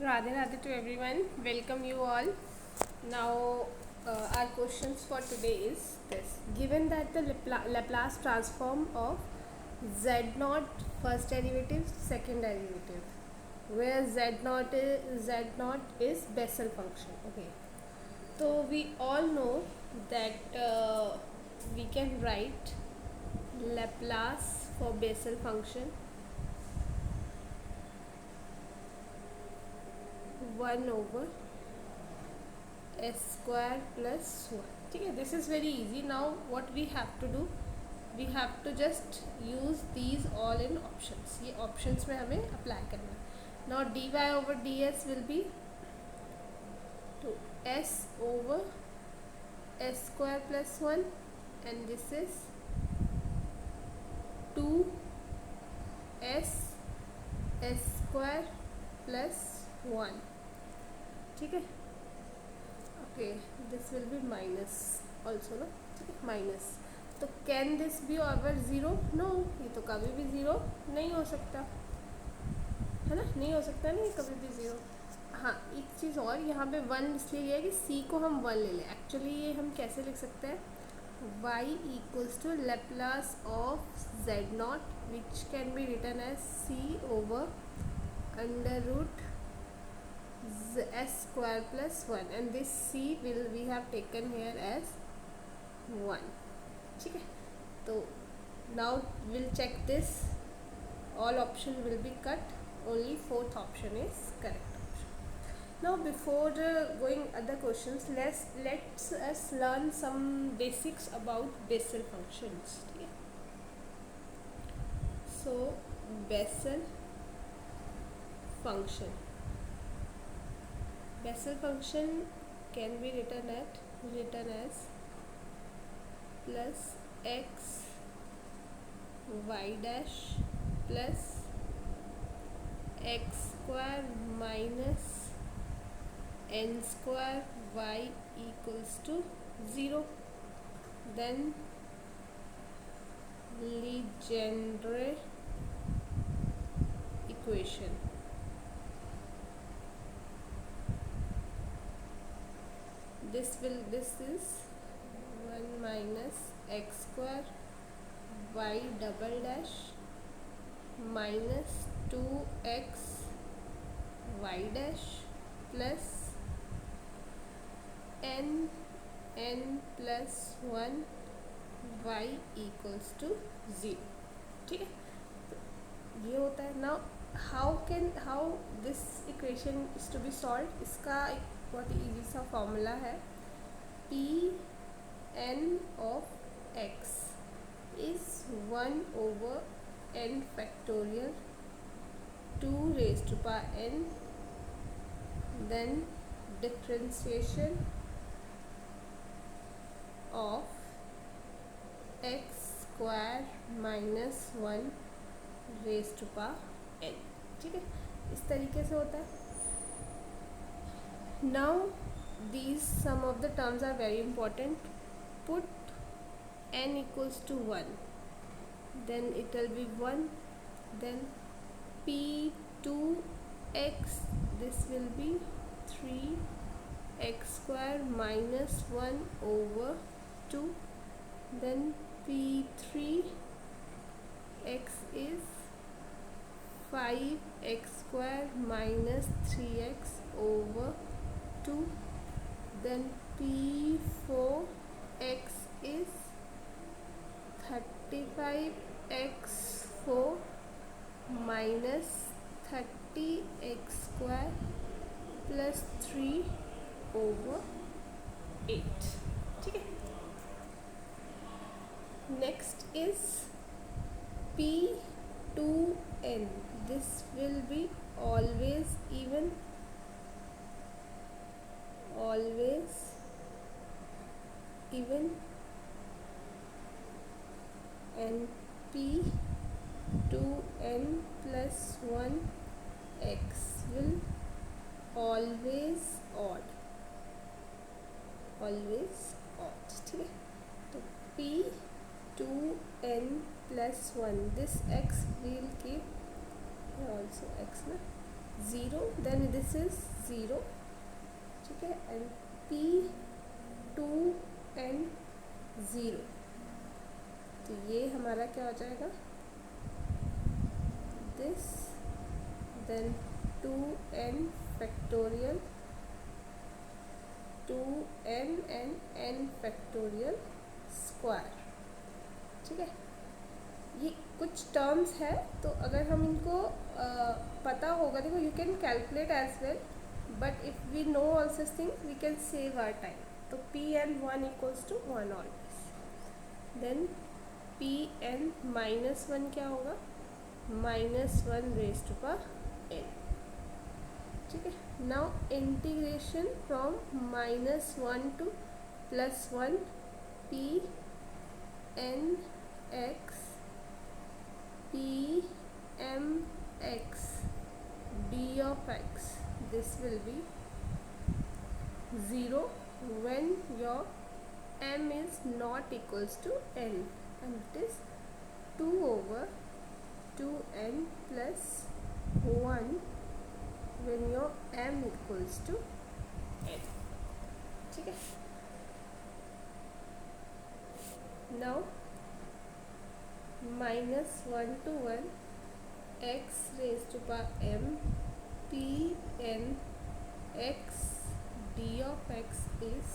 Radhe Radhe to everyone. Welcome you all. Now, our questions for today is this. Given that the Laplace transform of z naught first derivative, second derivative, where z naught is Bessel function. Okay. So we all know that we can write Laplace for Bessel function 1 over s square plus 1. ठीक है, this is very easy. Now what we have to do, we have to just use these all in options. ये options में हमें apply करना है. Now dy over ds will be to s over s square plus 1, and this is 2 s s square plus 1. ठीक है. Okay, this will be minus also, no? Minus. तो can this be over zero? No, ये तो कभी भी zero नहीं हो सकता है ना. नहीं हो सकता ना ये कभी भी ज़ीरो. हाँ, एक चीज़ और, यहाँ पे वन इसलिए लिया है कि सी को हम वन ले लें. एक्चुअली ये हम कैसे लिख सकते हैं? y equals to Laplace of z naught which can be written as C over under root s square plus 1, and this c will we have taken here as 1. ठीक है. तो now we'll check this. All option will be cut. Only fourth option is correct option. Now before going other questions, let's us learn some basics about Bessel functions. ठीक है. So Bessel function. Bessel function can be written as plus x y dash plus x square minus n square y equals to 0. Then Legendre equation. This is 1 minus x square y double dash minus 2x y dash plus n plus 1 y equals to 0. ठीक है. तो ये होता है. Now how this equation is to be solved. इसका एक बहुत ही ईजी सा फॉर्मूला है. P N of X is 1 over N factorial 2 raise to power N, then differentiation of X square minus 1 raise to power N. ठीक है, इस तरीके से होता है. Now these some of the terms are very important. Put n equals to 1, then it will be 1. Then p2x, this will be 3x square minus 1 over 2. Then p3x is 5x square minus 3x over 2. Then p4x is 35x4 minus 30x square plus 3 over 8. ठीक है. Next is p2n. This will be always even, and p2n plus 1x will always odd. ठीक है. तो p2n plus 1, this x will keep also x ना. 0, then this is 0, ठीक है, and P2 and 0, तो ये हमारा क्या हो जाएगा, this, then 2n factorial 2n and n factorial square, ठीक है। ये कुछ टर्म्स है, तो अगर हम इनको पता होगा, देखो you can calculate as well, but if we know all such things we can save our time. तो Pn1 equals to 1 always, then Pn-1 क्या होगा, -1 रेज़ टू पावर n, ठीक है। Now integration from -1 to +1 Pn(x) Pmx d of x, this will be 0 when your m is not equals to n, and it is 2 over 2n plus 1 when your m equals to n, ठीक है। now -1 to 1 x raised to power m Pn x d of x is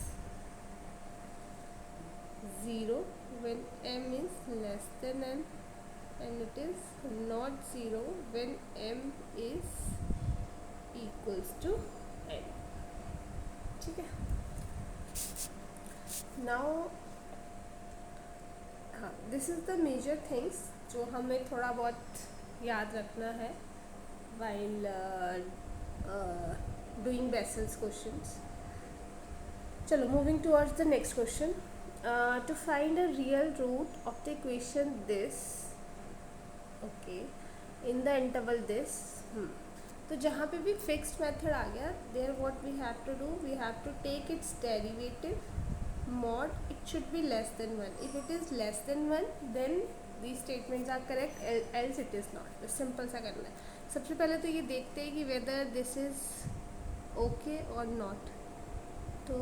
0 when m is less than n, and it is not 0 when m is equals to n, ठीक है। now हाँ, this is the major things जो हमें थोड़ा बहुत याद रखना है वाइल डूइंग बेसल्स क्वेश्चंस। चलो, moving towards the next question, to find a real root of the equation this, okay, in the interval this, तो जहाँ पे भी फिक्स्ड मेथड आ गया, there what we have to do, we have to take its derivative mod, it should be less than 1. If it is less than 1, then these statements are correct, else it is not. बस simple सा करना है। सबसे पहले तो ये देखते हैं कि whether this is okay or not। तो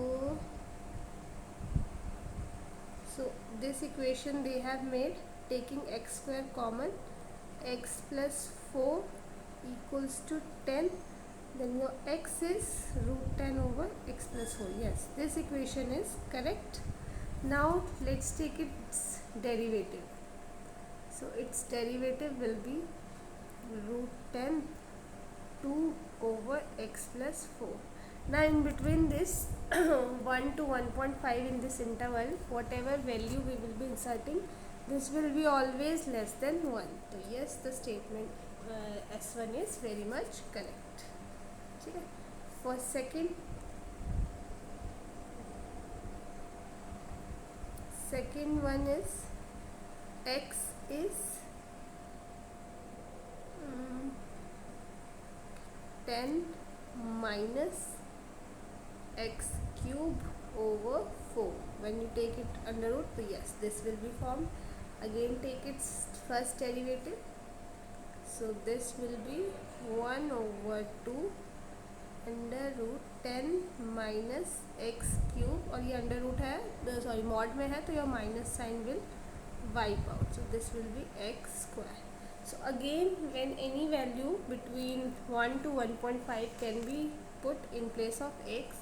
so this equation they have made taking x square common, x plus 4 equals to 10, then your x is √10 over x plus 4. Yes, this equation is correct. Now let's take its derivative. So its derivative will be √10 2 over x plus 4. Now in between this 1 to 1.5 in this interval, whatever value we will be inserting, this will be always less than 1. So yes, the statement S1 is very much correct, ठीक है। For second one is x is 10 minus x cube over 4. When you take it under root, so yes, this will be formed. Again take its first derivative, so this will be 1 over 2 under root 10 minus X cube, और ये under root है, sorry mod में है, तो your minus sign will wipe out, so this will be X square. So again when any value between 1 to 1.5 can be put in place of X,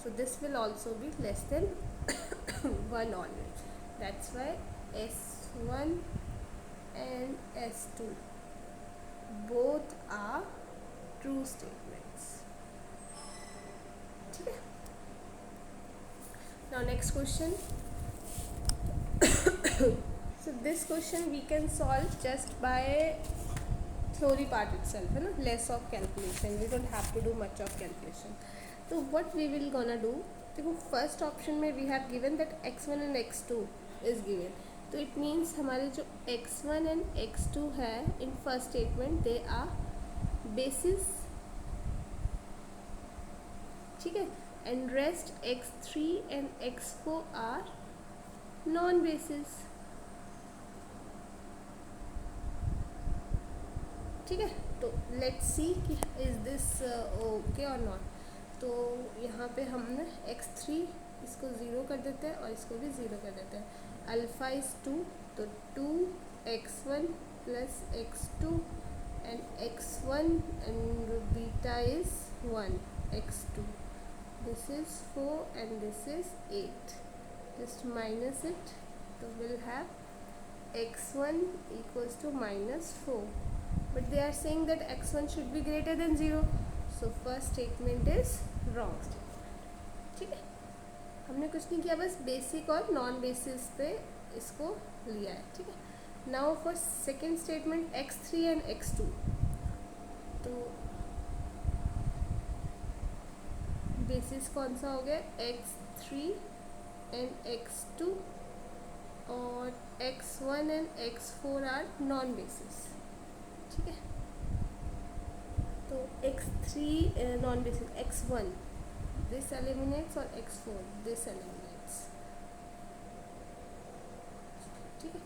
so this will also be less than 1 always, that's why S1 and S2 both are true statements, ठीक है। Now next question. So this question we can solve just by theory part itself, है ना, less of calculation, we don't have to do much of calculation. So what we will gonna do, देखो first option में we have given that x1 and x2 is given, तो it means हमारे जो x1 and x2 है in first statement they are basis, ठीक है, and rest x3 and x4 are non basis, ठीक है। तो लेट्स सी कि इज़ दिस ओके और नॉट। तो यहाँ पे हमने x3 इसको ज़ीरो कर देते हैं और इसको भी ज़ीरो कर देते हैं। अल्फ़ा इज़ 2, तो 2x1 plus x2 and x1 and beta is 1 x2। This is 4 and this is 8। Just minus it, तो will have x1 equals to -4, but they are saying that x1 should be greater than 0, so first statement is wrong statement। ठीक है, हमने कुछ नहीं किया, बस basic और non basis पे इसको लिया है। ठीक है, now for second statement x3 and x2, तो बेसिस कौन सा हो गया, x3 एंड x2, और x1 and x4 are non basis. ठीक है, तो x3 non basis, x1 this eliminates और x4 दिस एलिमिनेट्स। ठीक है,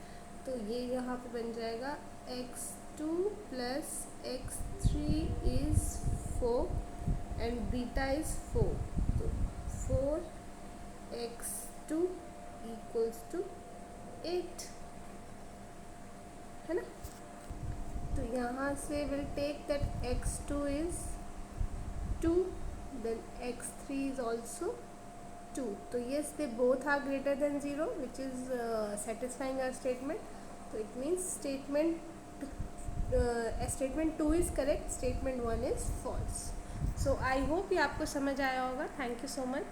तो ये यहाँ पे बन जाएगा x2 plus x3 is 4 and beta is 4, तो 4x2 इक्वल्स टू 8, है ना। तो यहाँ से will take that x2 is 2, then x3 is also 2, तो yes they both are greater than 0 which is satisfying our statement. तो it means statement 2 is correct, statement 1 is false. So I hope ये आपको समझ आया होगा। Thank you so much.